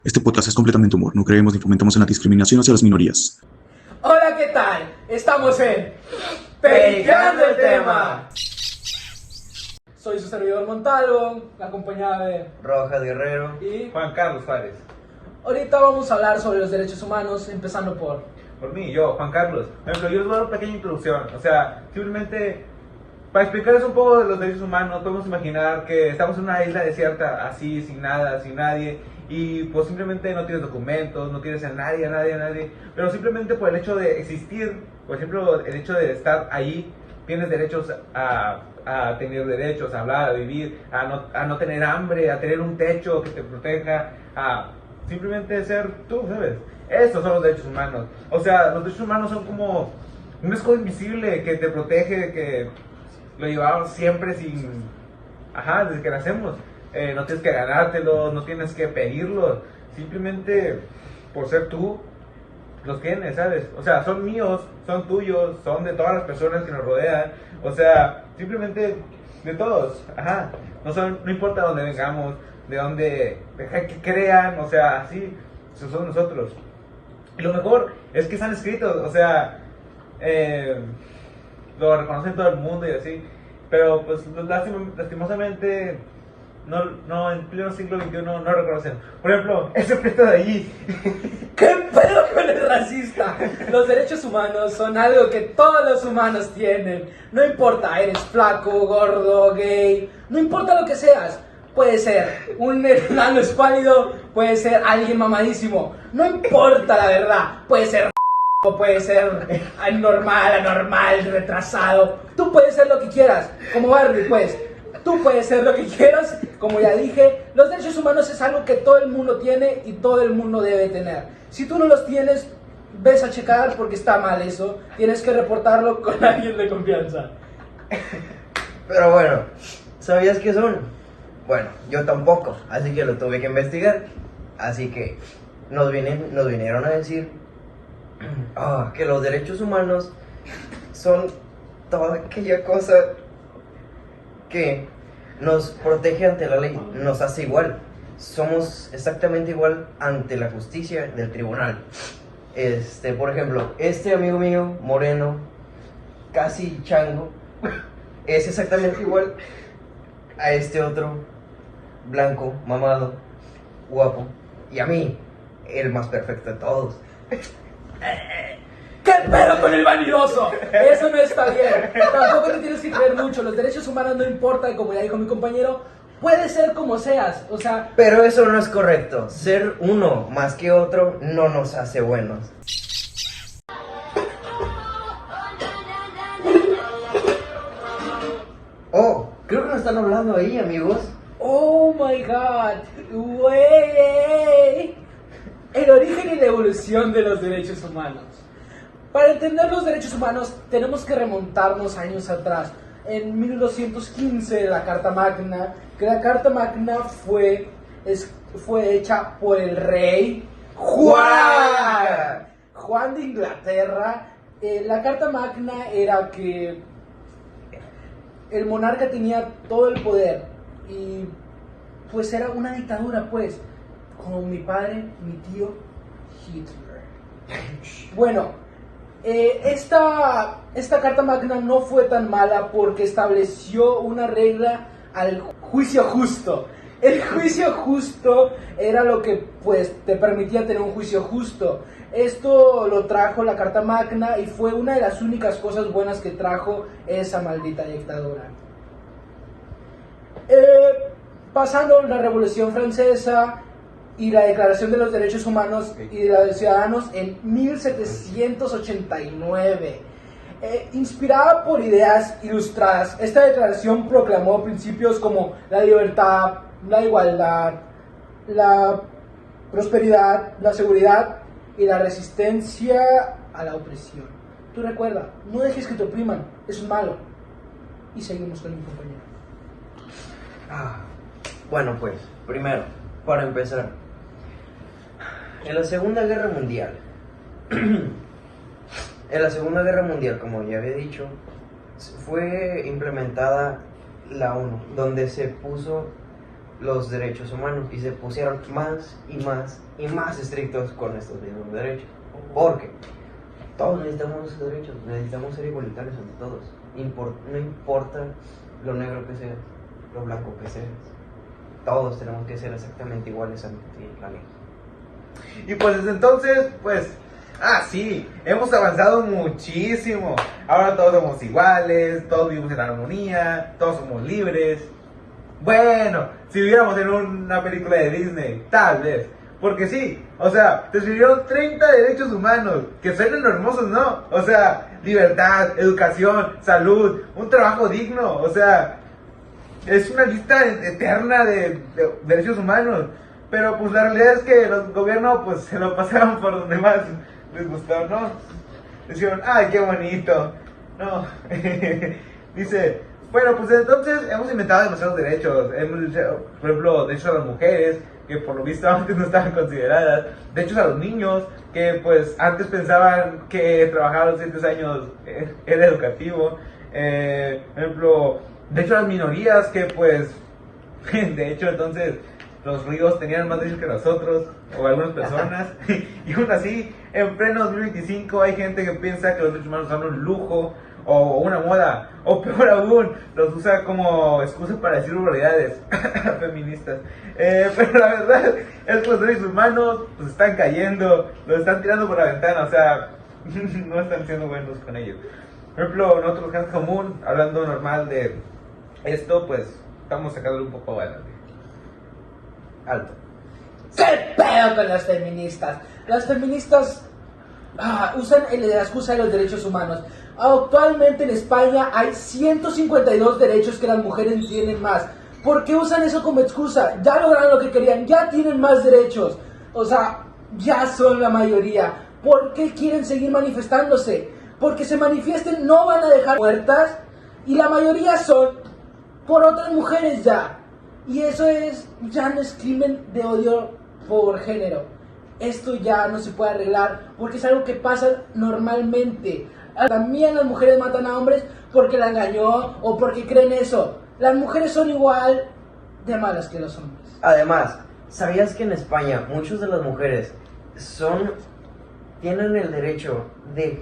Este podcast es completamente humor, no creemos ni fomentamos en la discriminación hacia las minorías. Hola, ¿qué tal? Estamos en Periqueando el Tema. Soy su servidor Montalvo, acompañado de Rojas Guerrero y Juan Carlos Juárez. ahorita vamos a hablar sobre los derechos humanos, empezando por Por mí, yo, Juan Carlos. Por ejemplo, yo les voy a dar una pequeña introducción. O sea, simplemente para explicarles un poco de los derechos humanos, podemos imaginar que estamos en una isla desierta, así, sin nada, sin nadie. Y pues simplemente no tienes documentos, no tienes a nadie. Pero simplemente por el hecho de existir, por ejemplo, el hecho de estar ahí, tienes derechos a tener derechos, a hablar, a vivir, a no tener hambre, a tener un techo que te proteja, a simplemente ser tú, ¿sabes? Estos son los derechos humanos. O sea, los derechos humanos son como un escudo invisible que te protege, que lo llevamos siempre sin... Ajá, desde que nacemos. No tienes que ganártelo, no tienes que pedirlo. Simplemente por ser tú, los tienes, ¿sabes? O sea, son míos, son tuyos, son de todas las personas que nos rodean. O sea, simplemente de todos. Ajá. No importa dónde vengamos, de dónde que crean, o sea, así, esos son nosotros. Y lo mejor es que están escritos, o sea, lo reconocen todo el mundo y así. Pero pues lastimosamente no en pleno siglo XXI no reconocen. Por ejemplo, ese preto de allí. ¿qué pedo con el racista? Los derechos humanos son algo que todos los humanos tienen. No importa, eres flaco, gordo, gay, no importa lo que seas. Puede ser un enano escuálido, puede ser alguien mamadísimo. No importa la verdad, puede ser o puede ser anormal, retrasado. Tú puedes ser lo que quieras, como Barbie, pues. Tú puedes ser lo que quieras, como ya dije. Los derechos humanos es algo que todo el mundo tiene y todo el mundo debe tener. Si tú no los tienes, ves a checar porque está mal eso. Tienes que reportarlo con alguien de confianza. Pero bueno, ¿sabías qué son? Bueno, yo tampoco, así que lo tuve que investigar. Así que nos vinieron a decir que los derechos humanos son toda aquella cosa que nos protege ante la ley, nos hace igual. Somos exactamente igual ante la justicia del tribunal. Por ejemplo, este amigo mío, moreno, casi chango, es exactamente igual a este otro, blanco, mamado, guapo, y a mí, el más perfecto de todos. ¿Qué pedo con el vanidoso? Eso no está bien. Tampoco te tienes que creer mucho. Los derechos humanos no importan, como ya dijo mi compañero. Puedes ser como seas, o sea... Pero eso no es correcto. Ser uno más que otro no nos hace buenos. Oh, creo que nos están hablando ahí, amigos. Oh my god, wey. El origen y la evolución de los derechos humanos. Para entender los derechos humanos tenemos que remontarnos años atrás. En 1215 la Carta Magna, que la Carta Magna fue hecha por el rey Juan de Inglaterra. La Carta Magna era que el monarca tenía todo el poder y pues era una dictadura, pues, como mi padre, mi tío Hitler. Bueno, esta Carta Magna no fue tan mala porque estableció una regla al juicio justo. El juicio justo era lo que pues te permitía tener un juicio justo. Esto lo trajo la Carta Magna y fue una de las únicas cosas buenas que trajo esa maldita dictadura. Pasando la Revolución Francesa y la Declaración de los Derechos Humanos y de los Ciudadanos en 1789. Inspirada por ideas ilustradas, esta declaración proclamó principios como la libertad, la igualdad, la prosperidad, la seguridad y la resistencia a la opresión. Tú recuerda, no dejes que te opriman, es malo. Y seguimos con mi compañero. Bueno, pues, primero, para empezar, en la Segunda Guerra Mundial, como ya había dicho, fue implementada la ONU, donde se puso los derechos humanos y se pusieron más y más y más estrictos con estos mismos derechos. Porque todos necesitamos derechos, necesitamos ser igualitarios ante todos. No importa lo negro que seas, lo blanco que seas, todos tenemos que ser exactamente iguales ante la ley. Y pues desde entonces, pues, sí, hemos avanzado muchísimo. Ahora todos somos iguales, todos vivimos en armonía, todos somos libres. Bueno, si viviéramos en una película de Disney, tal vez. Porque sí, o sea, te escribieron 30 derechos humanos, que suenan hermosos, ¿no? O sea, libertad, educación, salud, un trabajo digno, o sea, es una lista eterna de derechos humanos. Pero pues la realidad es que los gobiernos pues se lo pasaron por donde más les gustó, ¿no? Dijeron, ¡ay, qué bonito! No, dice, bueno, pues entonces hemos inventado demasiados derechos. Por ejemplo, derechos a las mujeres, que por lo visto antes no estaban consideradas. Derechos a los niños, que pues antes pensaban que trabajar a los 7 años era educativo. Por ejemplo, derechos a las minorías, que pues, de hecho entonces los ríos tenían más derechos que nosotros, o algunas personas, y aún así, en pleno 2025 hay gente que piensa que los derechos humanos son un lujo, o una moda, o peor aún, los usa como excusa para decir vulgaridades feministas. Pero la verdad es que los derechos humanos pues están cayendo, los están tirando por la ventana, o sea, no están siendo buenos con ellos. Por ejemplo, nosotros, gente común, hablando normal de esto, pues estamos sacándolo un poco adelante. Alto. ¿Qué pedo con las feministas? Las feministas usan la excusa de los derechos humanos. Actualmente en España hay 152 derechos que las mujeres tienen más. ¿Por qué usan eso como excusa? Ya lograron lo que querían, ya tienen más derechos. O sea, ya son la mayoría. ¿Por qué quieren seguir manifestándose? Porque se manifiesten, no van a dejar muertas. Y la mayoría son por otras mujeres ya. Y eso ya no es crimen de odio por género. Esto ya no se puede arreglar porque es algo que pasa normalmente. También las mujeres matan a hombres porque la engañó o porque creen eso. Las mujeres son igual de malas que los hombres. Además, ¿sabías que en España muchas de las mujeres tienen el derecho de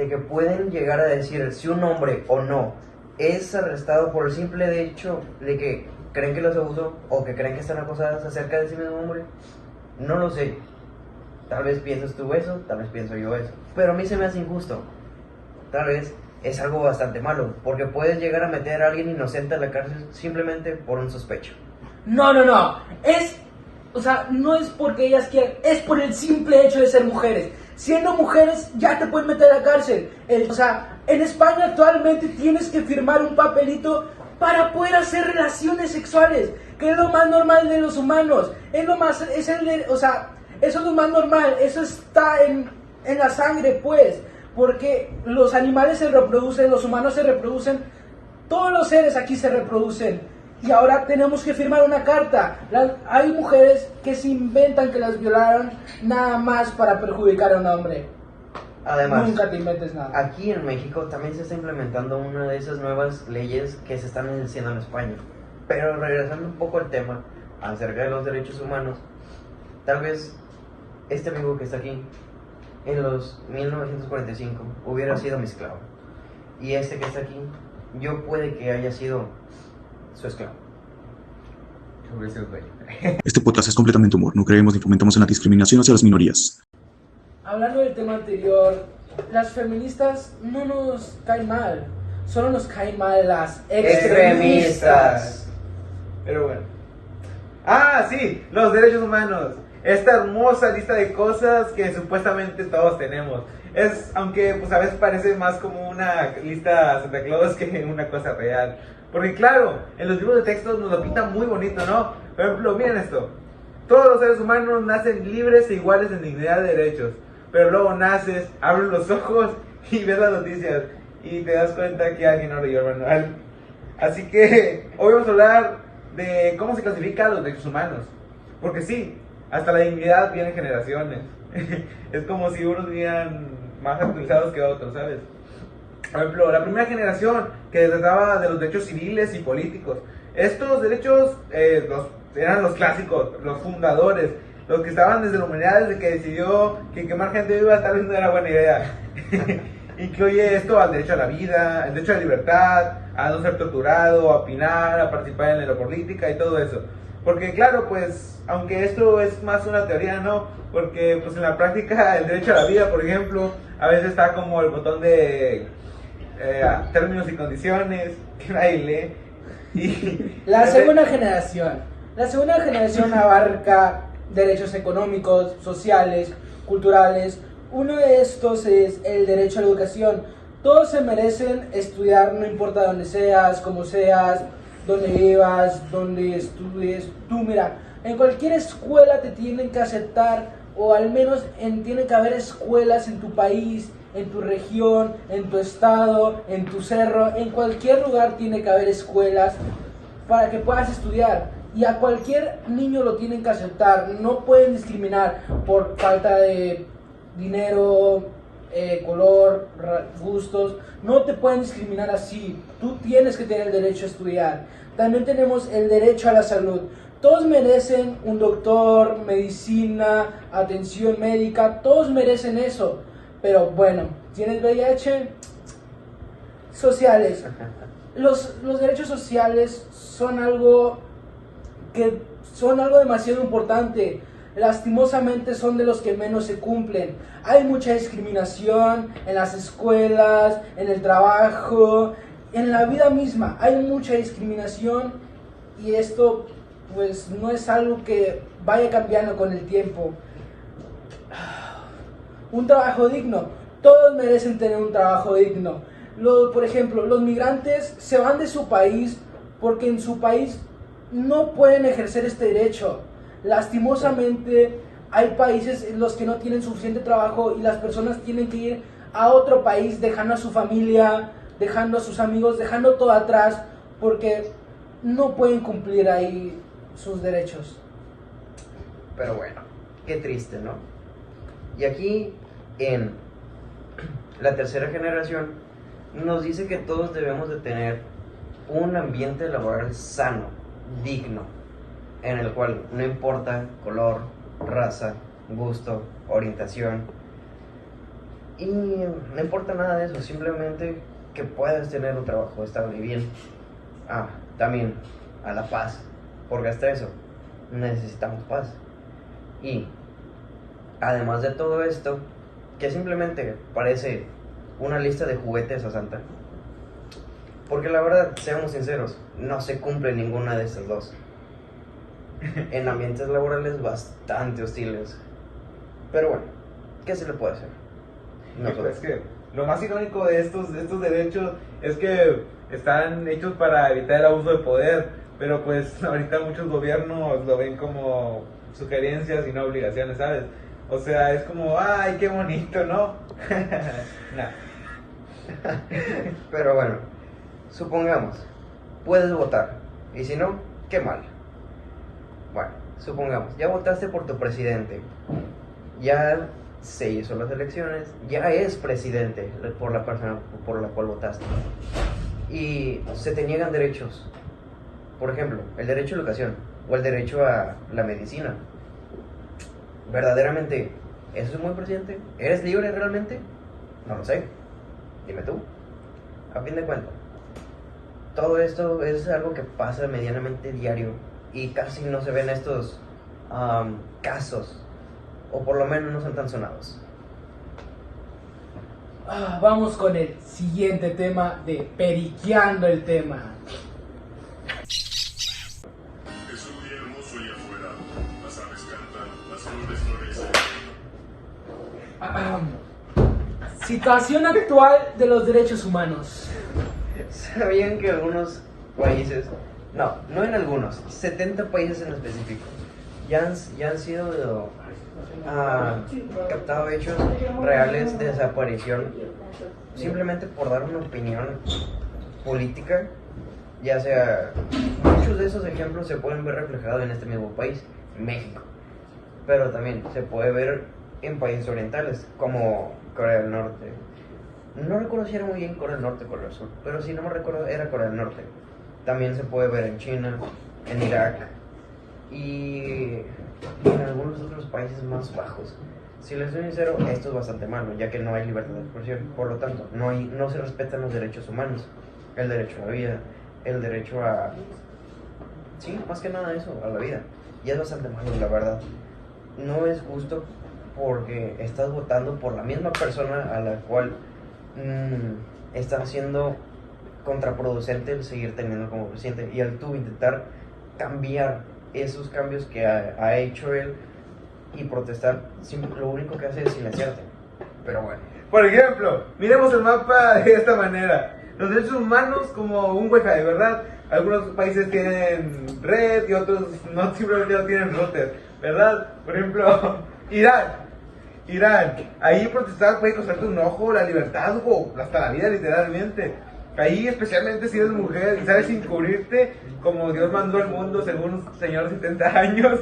que pueden llegar a decir si un hombre o no es arrestado por el simple hecho de que creen que los abusó o que creen que están acosadas acerca de ese mismo hombre? No lo sé. Tal vez piensas tú eso, tal vez pienso yo eso. Pero a mí se me hace injusto. Tal vez es algo bastante malo, porque puedes llegar a meter a alguien inocente a la cárcel simplemente por un sospecho. No. No es porque ellas quieran, es por el simple hecho de ser mujeres. Siendo mujeres ya te pueden meter a la cárcel. En España actualmente tienes que firmar un papelito para poder hacer relaciones sexuales, que es lo más normal de los humanos. Eso es lo más normal, eso está en la sangre, pues, porque los animales se reproducen, los humanos se reproducen, todos los seres aquí se reproducen, y ahora tenemos que firmar una carta. Hay mujeres que se inventan que las violaron nada más para perjudicar a un hombre. Además, nunca te inventes nada. Aquí en México también se está implementando una de esas nuevas leyes que se están haciendo en España. Pero regresando un poco al tema acerca de los derechos humanos, tal vez este amigo que está aquí en los 1945 hubiera sido mi esclavo, y este que está aquí, yo puede que haya sido su esclavo. Este podcast es completamente humor. No creemos ni fomentamos en la discriminación hacia las minorías. Hablando del tema anterior, las feministas no nos caen mal, solo nos caen mal las extremistas. Pero bueno. Sí, los derechos humanos. Esta hermosa lista de cosas que supuestamente todos tenemos. Aunque pues a veces parece más como una lista Santa Claus que una cosa real. Porque claro, en los libros de textos nos lo pintan muy bonito, ¿no? Por ejemplo, miren esto. Todos los seres humanos nacen libres e iguales en dignidad de derechos. Pero luego naces, abres los ojos y ves las noticias y te das cuenta que alguien no leyó el manual. Así que hoy vamos a hablar de cómo se clasifican los derechos humanos. Porque sí, hasta la dignidad viene en generaciones. Es como si unos vivieran más actualizados que otros, ¿sabes? Por ejemplo, la primera generación que trataba de los derechos civiles y políticos. Estos derechos los eran los clásicos, los fundadores, los que estaban desde la humanidad, desde que decidió que quemar gente viva tal vez no era buena idea. Incluye esto al derecho a la vida, el derecho a la libertad, a no ser torturado, a opinar, a participar en la política y todo eso. Porque claro, pues, aunque esto es más una teoría, ¿no? Porque pues en la práctica el derecho a la vida, por ejemplo, a veces está como el botón de términos y condiciones, que nadie lee. Y La segunda generación abarca derechos económicos, sociales, culturales. Uno de estos es el derecho a la educación. Todos se merecen estudiar, no importa dónde seas, cómo seas, dónde vivas, dónde estudies. Tú mira, en cualquier escuela te tienen que aceptar, o al menos tienen que haber escuelas en tu país, en tu región, en tu estado, en tu cerro, en cualquier lugar tiene que haber escuelas para que puedas estudiar. Y a cualquier niño lo tienen que aceptar, no pueden discriminar por falta de dinero, color, gustos, no te pueden discriminar así. Tú tienes que tener el derecho a estudiar. También tenemos el derecho a la salud. Todos merecen un doctor, medicina, atención médica, todos merecen eso. Pero bueno, ¿tienes VIH? Sociales. Los derechos sociales son algo demasiado importante. Lastimosamente son de los que menos se cumplen. Hay mucha discriminación en las escuelas, en el trabajo, en la vida misma. Hay mucha discriminación y esto pues no es algo que vaya cambiando con el tiempo. Un trabajo digno. Todos merecen tener un trabajo digno. Por ejemplo, los migrantes se van de su país porque en su país no pueden ejercer este derecho. Lastimosamente hay países en los que no tienen suficiente trabajo y las personas tienen que ir a otro país dejando a su familia, dejando a sus amigos, dejando todo atrás porque no pueden cumplir ahí sus derechos. Pero bueno, qué triste, ¿no? Y aquí en la tercera generación nos dice que todos debemos de tener un ambiente laboral sano, digno, en el cual no importa color, raza, gusto, orientación, y no importa nada de eso, simplemente que puedas tener un trabajo estable y bien. También a la paz, porque hasta eso necesitamos paz. Y además de todo esto, que simplemente parece una lista de juguetes a Santa, porque la verdad, seamos sinceros, no se cumple ninguna de estas dos. En ambientes laborales bastante hostiles. Pero bueno, ¿qué se le puede hacer? Es que lo más irónico de estos derechos es que están hechos para evitar el abuso de poder, pero pues ahorita muchos gobiernos lo ven como sugerencias y no obligaciones, ¿sabes? O sea, es como, ay, qué bonito, ¿no? Nah. Pero bueno, supongamos, puedes votar, y si no, qué mal. Bueno, supongamos, ya votaste por tu presidente, ya se hizo las elecciones, ya es presidente por la persona por la cual votaste, y se te niegan derechos, por ejemplo, el derecho a la educación o el derecho a la medicina. ¿Verdaderamente eso es un buen presidente? ¿Eres libre realmente? No lo sé, dime tú. A fin de cuentas, todo esto es algo que pasa medianamente diario y casi no se ven estos casos, o por lo menos no son tan sonados. Vamos con el siguiente tema de Periqueando el tema. Es un día hermoso y afuera. Las aves cantan, las flores florecen. Situación actual de los derechos humanos. ¿Sabían que algunos países, no en algunos, 70 países en específico, ya han sido captado hechos reales de desaparición simplemente por dar una opinión política? Ya sea, muchos de esos ejemplos se pueden ver reflejados en este mismo país, México, pero también se puede ver en países orientales como Corea del Norte. No recuerdo si era muy bien Corea del Norte o Corea del Sur, pero si no me recuerdo era Corea del Norte. También se puede ver en China, en Irak, y en algunos otros países más bajos. Si les soy sincero, esto es bastante malo, ya que no hay libertad de expresión. Por lo tanto, no se respetan los derechos humanos, el derecho a la vida, el derecho a... Sí, más que nada eso, a la vida. Y es bastante malo, la verdad. No es justo porque estás votando por la misma persona a la cual está siendo contraproducente el seguir teniendo como presidente. Y al tú intentar cambiar esos cambios que ha hecho él y protestar, lo único que hace es silenciarte. Pero bueno. Por ejemplo, miremos el mapa de esta manera. Los derechos humanos como un wifi, ¿verdad? Algunos países tienen red y otros no, simplemente no tienen router, ¿verdad? Por ejemplo, Irán. Ahí protestar puede costarte un ojo, la libertad o hasta la vida, literalmente. Ahí, especialmente si eres mujer y sabes sin cubrirte como Dios mandó al mundo según un señor de 70 años.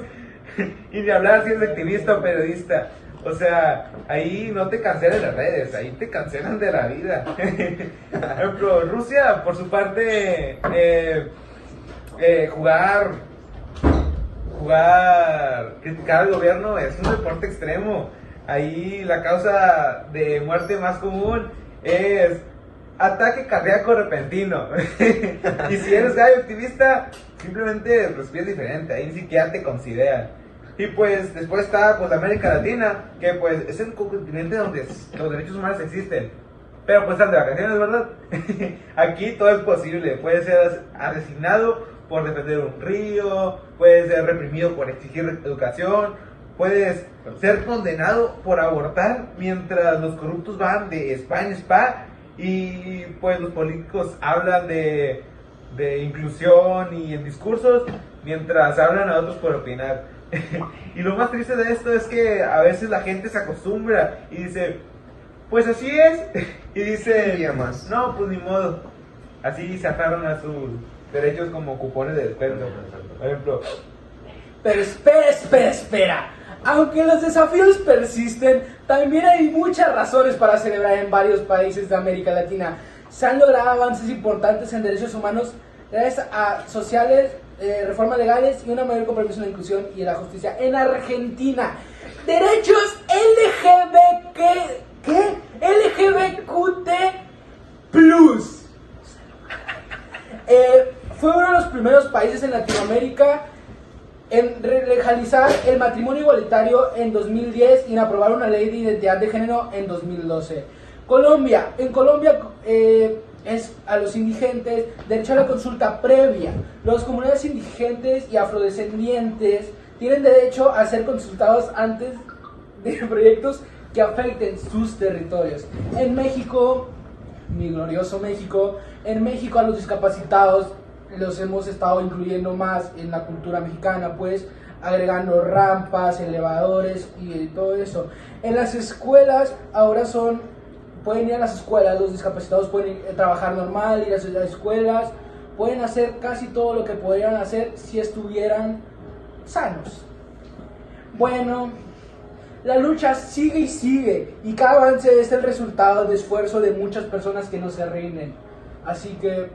Y ni hablar si eres activista o periodista. O sea, ahí no te cancelan las redes, ahí te cancelan de la vida. Por ejemplo, Rusia, por su parte, criticar al gobierno es un deporte extremo. Ahí la causa de muerte más común es ataque cardíaco repentino. Y si eres gay activista, simplemente respiras diferente, ahí ni siquiera te consideran. Y pues después está pues América Latina, que pues es el continente donde los derechos humanos existen. Pero pues están de vacaciones, ¿verdad? Aquí todo es posible. Puedes ser asesinado por defender un río, puedes ser reprimido por exigir educación, puedes ser condenado por abortar mientras los corruptos van de spa en spa y pues los políticos hablan de inclusión y en discursos mientras hablan a otros por opinar. Y lo más triste de esto es que a veces la gente se acostumbra y dice, pues así es, y dice, no, pues ni modo. Así se aferran a sus derechos como cupones de descuento. Por ejemplo. Pero espera. Aunque los desafíos persisten, también hay muchas razones para celebrar en varios países de América Latina. Se han logrado avances importantes en derechos humanos gracias a sociales, reformas legales y una mayor compromiso en la inclusión y en la justicia. En Argentina, derechos LGBTQ+. Fue uno de los primeros países en Latinoamérica en legalizar el matrimonio igualitario en 2010 y en aprobar una ley de identidad de género en 2012. En Colombia es a los indigentes derecho a la consulta previa. Las comunidades indigentes y afrodescendientes tienen derecho a ser consultados antes de proyectos que afecten sus territorios. En México, mi glorioso México, a los discapacitados los hemos estado incluyendo más en la cultura mexicana, pues agregando rampas, elevadores y todo eso. En las escuelas ahora pueden ir a las escuelas, los discapacitados pueden trabajar normal, ir a las escuelas, pueden hacer casi todo lo que podrían hacer si estuvieran sanos. Bueno, la lucha sigue y sigue, y cada avance es el resultado de esfuerzo de muchas personas que no se rinden. Así que,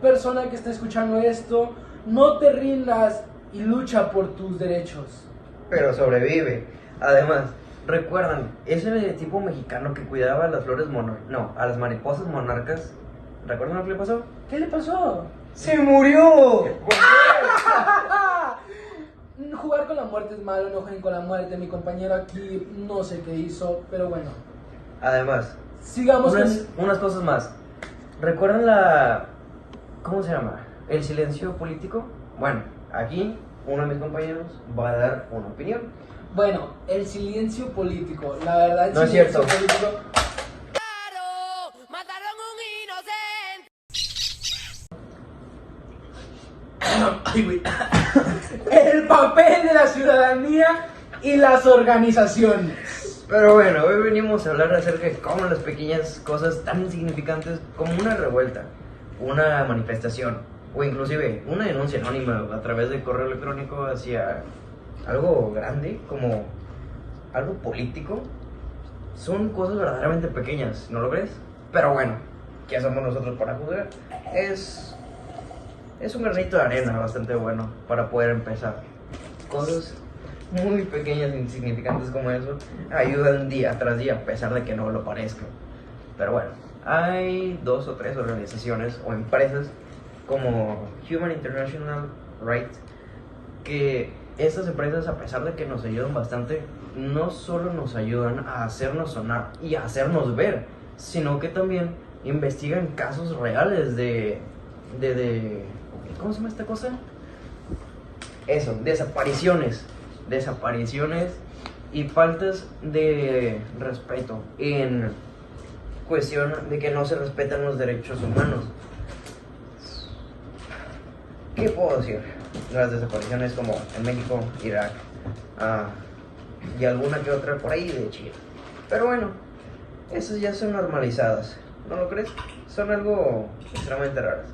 persona que está escuchando esto, no te rindas y lucha por tus derechos. Pero sobrevive. Además, recuerdan, ese tipo mexicano que cuidaba a las flores a las mariposas monarcas. ¿Recuerdan lo que le pasó? ¿Qué le pasó? ¡Se murió! Jugar con la muerte es malo, no jueguen con la muerte. Mi compañero aquí no sé qué hizo, pero bueno. Además, sigamos unas cosas más. ¿Recuerdan ¿cómo se llama? ¿El silencio político? Bueno, aquí uno de mis compañeros va a dar una opinión. Bueno, el silencio político, la verdad, el no silencio es cierto. político. Mataron un inocente. Ay, güey. El papel de la ciudadanía y las organizaciones. Pero bueno, hoy venimos a hablar acerca de cómo las pequeñas cosas tan insignificantes como una revuelta, una manifestación o inclusive una denuncia anónima a través de correo electrónico hacia algo grande como algo político son cosas verdaderamente pequeñas, ¿no lo crees? Pero bueno, ¿qué somos nosotros para juzgar? Es un granito de arena bastante bueno para poder empezar. cosas muy pequeñas e insignificantes como eso ayudan día tras día, a pesar de que no lo parezca. Pero bueno, hay 2 o 3 organizaciones o empresas como Human International Rights, que estas empresas, a pesar de que nos ayudan bastante, no solo nos ayudan a hacernos sonar y a hacernos ver, sino que también investigan casos reales de ¿cómo se llama esta cosa? Eso, desapariciones y faltas de respeto en cuestión de que no se respetan los derechos humanos. ¿Qué puedo decir? Las desapariciones como en México, Irak, y alguna que otra por ahí de Chile. Pero bueno, esas ya son normalizadas, ¿no lo crees? Son algo extremadamente raras.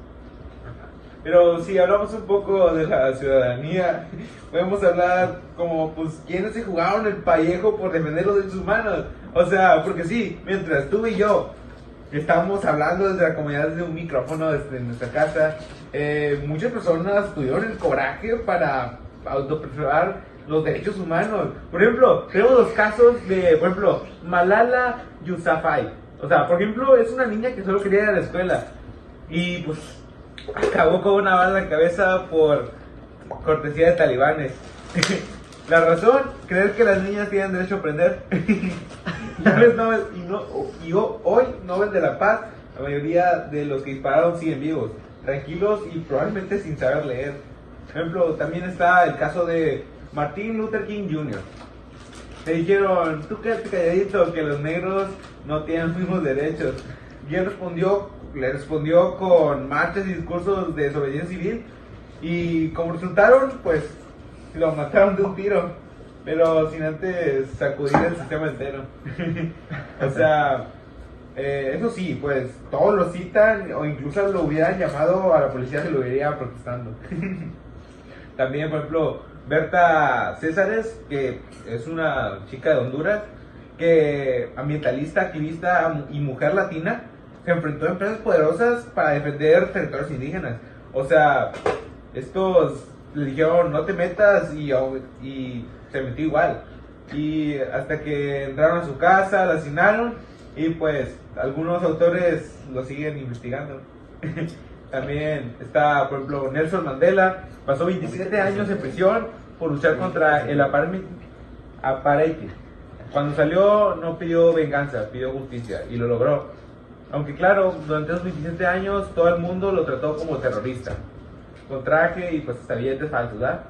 Pero si hablamos un poco de la ciudadanía, podemos hablar como, pues, quienes se jugaron el pellejo por defender los derechos humanos. O sea, porque sí, mientras tú y yo estamos hablando desde la comunidad, desde un micrófono, desde nuestra casa, muchas personas tuvieron el coraje para autopreservar los derechos humanos. Por ejemplo, tenemos los casos de, por ejemplo, Malala Yousafzai. O sea, por ejemplo, es una niña que solo quería ir a la escuela y pues acabó con una bala en la cabeza por cortesía de talibanes. La razón, creer que las niñas tienen derecho a aprender. Hoy, Nobel de la Paz, la mayoría de los que dispararon siguen vivos, tranquilos y probablemente sin saber leer. Por ejemplo, también está el caso de Martin Luther King Jr. Le dijeron, tú quédate calladito, que los negros no tienen los mismos derechos. Y él le respondió con marchas y discursos de desobediencia civil. Y como resultaron, pues lo mataron de un tiro, pero sin antes sacudir el sistema entero. O sea, eso sí, pues todos lo citan, o incluso lo hubieran llamado a la policía si lo hubiera protestando. También, por ejemplo, Berta Césares, que es una chica de Honduras, que ambientalista, activista y mujer latina, se enfrentó a empresas poderosas para defender territorios indígenas. O sea, estos le dijeron no te metas y se metió igual. Y hasta que entraron a su casa, la asesinaron y pues algunos autores lo siguen investigando. También está, por ejemplo, Nelson Mandela, pasó 27 años en prisión por luchar contra el apartheid. Cuando salió no pidió venganza, pidió justicia y lo logró. Aunque claro, durante esos 27 años todo el mundo lo trató como terrorista, con traje y pues hasta billetes falsos, ¿verdad?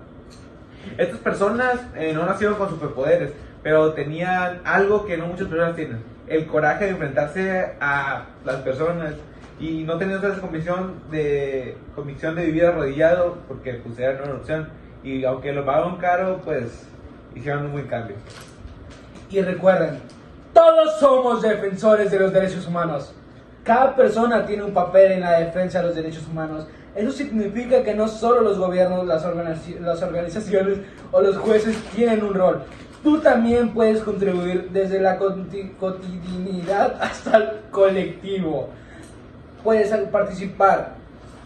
Estas personas no nacieron con superpoderes, pero tenían algo que no muchas personas tienen: el coraje de enfrentarse a las personas y no tenían esa convicción de vivir arrodillado, porque pues era una opción, y aunque lo pagaron caro, pues hicieron un buen cambio. Y recuerden, todos somos defensores de los derechos humanos. Cada persona tiene un papel en la defensa de los derechos humanos. Eso significa que no solo los gobiernos, las organizaciones o los jueces tienen un rol. Tú también puedes contribuir desde la cotidianidad hasta el colectivo. Puedes participar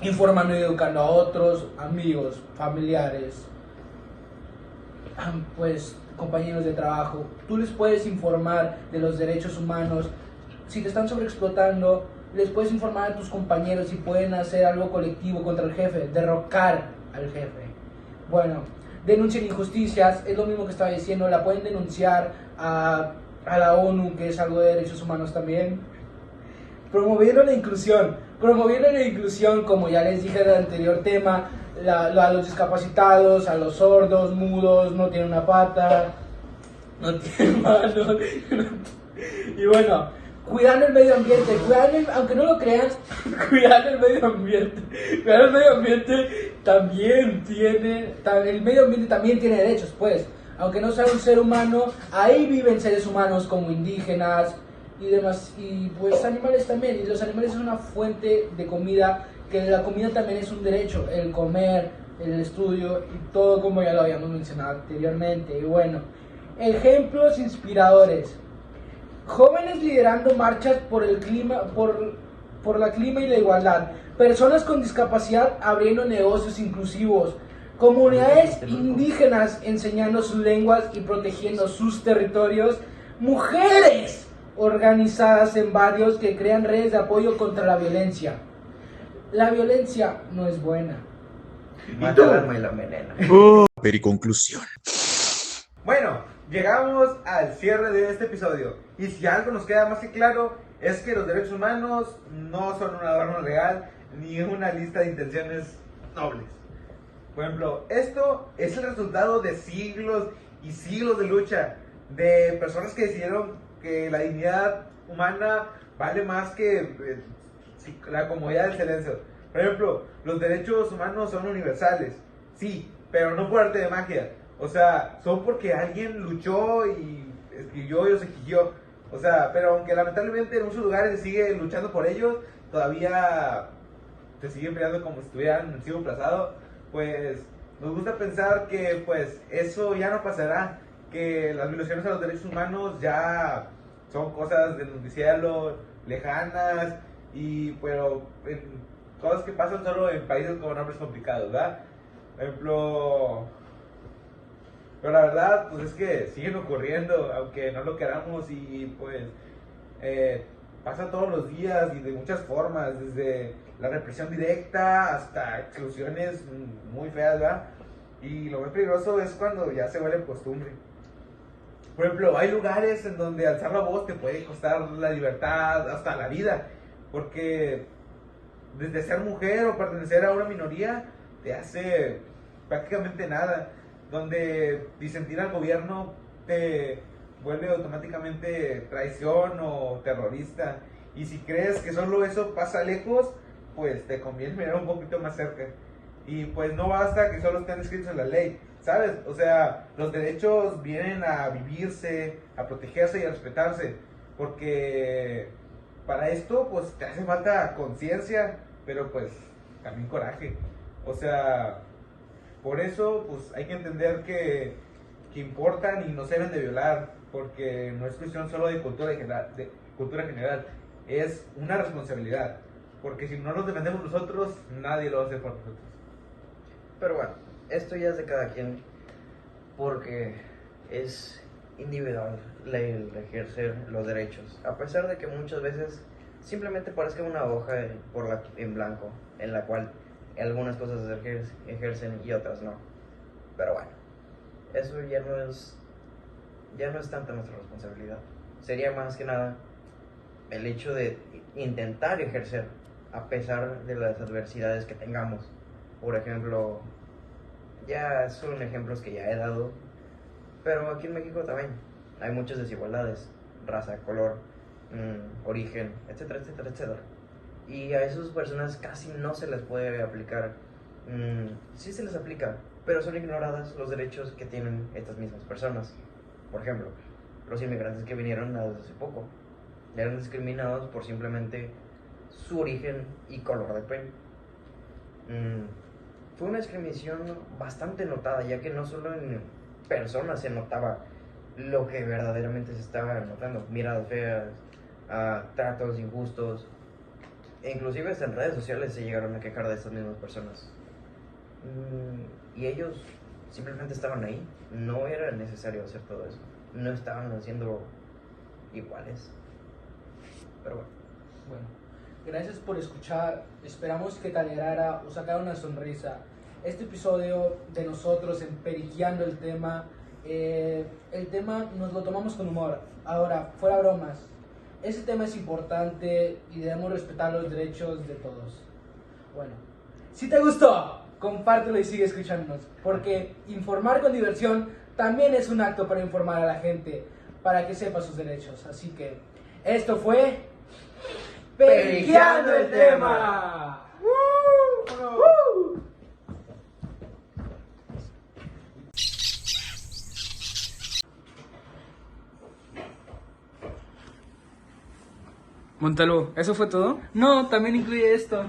informando y educando a otros amigos, familiares, pues compañeros de trabajo. Tú les puedes informar de los derechos humanos. Si te están sobreexplotando, les puedes informar a tus compañeros y pueden hacer algo colectivo contra el jefe, derrocar al jefe. Bueno, denuncien injusticias, es lo mismo que estaba diciendo, la pueden denunciar a la ONU, que es algo de derechos humanos también. Promoviendo la inclusión, como ya les dije en el anterior tema, a los discapacitados, a los sordos, mudos, no tienen una pata, no tienen manos. Y bueno, cuidando el medio ambiente, aunque no lo creas, cuidando el medio ambiente también tiene, el medio ambiente también tiene derechos, pues, aunque no sea un ser humano, ahí viven seres humanos como indígenas y demás, y pues animales también, y los animales son una fuente de comida, que la comida también es un derecho, el comer, el estudio y todo, como ya lo habíamos mencionado anteriormente. Y bueno, ejemplos inspiradores: jóvenes liderando marchas por el clima, por la clima y la igualdad, personas con discapacidad abriendo negocios inclusivos, comunidades indígenas enseñando sus lenguas y protegiendo sus territorios, mujeres organizadas en barrios que crean redes de apoyo contra la violencia. La violencia no es buena. Mata el alma y la envenena. Periconclusión. Bueno, llegamos al cierre de este episodio. Y si algo nos queda más que claro, es que los derechos humanos no son un adorno legal ni una lista de intenciones nobles. Por ejemplo, esto es el resultado de siglos y siglos de lucha, de personas que decidieron que la dignidad humana vale más que la comodidad del silencio. Por ejemplo, los derechos humanos son universales, sí, pero no por arte de magia. O sea, son porque alguien luchó y escribió y los exigió. O sea, pero aunque lamentablemente en muchos lugares se sigue luchando por ellos, todavía se siguen peleando como si estuvieran en el siglo pasado. Pues nos gusta pensar que pues eso ya no pasará, que las violaciones a los derechos humanos ya son cosas del noticiero, lejanas, pero cosas que pasan solo en países con nombres complicados, ¿verdad? Por ejemplo, pero la verdad pues es que siguen ocurriendo, aunque no lo queramos, y pues pasa todos los días y de muchas formas, desde la represión directa hasta exclusiones muy feas, ¿verdad? Y lo más peligroso es cuando ya se vuelve costumbre. Por ejemplo, hay lugares en donde alzar la voz te puede costar la libertad, hasta la vida, porque desde ser mujer o pertenecer a una minoría te hace prácticamente nada, donde disentir al gobierno te vuelve automáticamente traición o terrorista, y si crees que solo eso pasa lejos, pues te conviene mirar un poquito más cerca. Y pues no basta que solo estén escritos en la ley, ¿sabes? O sea, los derechos vienen a vivirse, a protegerse y a respetarse, porque para esto pues te hace falta conciencia, pero pues también coraje. O sea, por eso pues hay que entender que importan y no se deben de violar, porque no es cuestión solo de cultura general, es una responsabilidad, porque si no nos defendemos nosotros, nadie lo va a hacer por nosotros. Pero bueno, esto ya es de cada quien, porque es individual el ejercer los derechos, a pesar de que muchas veces simplemente parezca una hoja en blanco, en la cual algunas cosas se ejercen y otras no. Pero bueno, eso ya no es tanta nuestra responsabilidad. Sería más que nada el hecho de intentar ejercer a pesar de las adversidades que tengamos. Por ejemplo, ya son ejemplos que ya he dado, pero aquí en México también hay muchas desigualdades: raza, color, origen, etcétera, etcétera, etcétera. Y a esas personas casi no se les puede aplicar, sí se les aplica, pero son ignoradas los derechos que tienen estas mismas personas. Por ejemplo, los inmigrantes que vinieron hace poco eran discriminados por simplemente su origen y color de piel. Fue una discriminación bastante notada, ya que no solo en personas se notaba lo que verdaderamente se estaba notando: miradas feas, tratos injustos, e inclusive hasta en redes sociales se llegaron a quejar de estas mismas personas. Y ellos simplemente estaban ahí, no era necesario hacer todo eso, no estaban haciendo iguales. Pero Bueno, gracias por escuchar. Esperamos que te alegrara o sacara una sonrisa este episodio de nosotros en Periqueando el tema. El tema nos lo tomamos con humor. Ahora, fuera bromas, ese tema es importante y debemos respetar los derechos de todos. Bueno, si te gustó, compártelo y sigue escuchándonos, porque informar con diversión también es un acto para informar a la gente, para que sepa sus derechos. Así que esto fue Periqueando el tema. Montalvo, ¿eso fue todo? No, también incluye esto.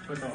Fue todo.